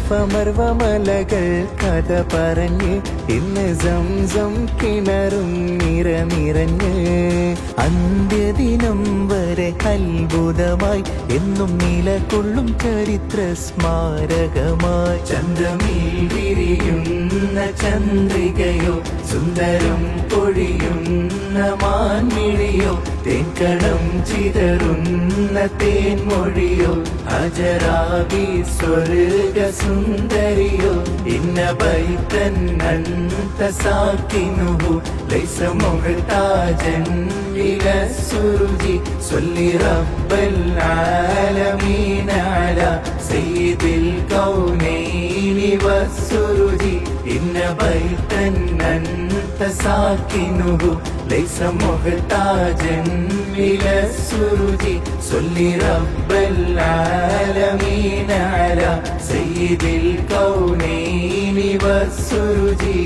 സഫ മർവ മലകൾ കഥ പറഞ്ഞ് ഇന്ന് സംസം കിണറും നിറനിറഞ്ഞ് അന്ത്യദിനം വരെ അത്ഭുതമായി എന്നും നിലകൊള്ളും ചരിത്ര സ്മാരകമായി ചന്ദ്രമീ വിരിയുന്ന ചന്ദ്രികയോ സുന്ദരം പൊഴിയുന്ന മാൻമിഴിയോ തേൻകണം ചിതറുന്ന തേൻമൊഴിയോ അജരാബി സ്വർഗ സുന്ദരിയോ ഇന്ന ബൈതൻ അന്ത സാക്കിനുഹു ലൈസ മുഹ്താജൻ ഇല സുരുജി സ്വല്ലി റബ്ബൽ ആലമീന അലാ സയ്യിദിൽ കൗനൈനി വസ്സുരുജി ഇന്ന ബൈതൻ അന്ത സാക്കിനുഹു ലൈസ മുഹ്താജൻ ഇല സുരുജി സ്വല്ലി റബ്ബൽ ആലമീന അലാ സയ്യിദിൽ കൗനൈനി വസ്സുരുജി.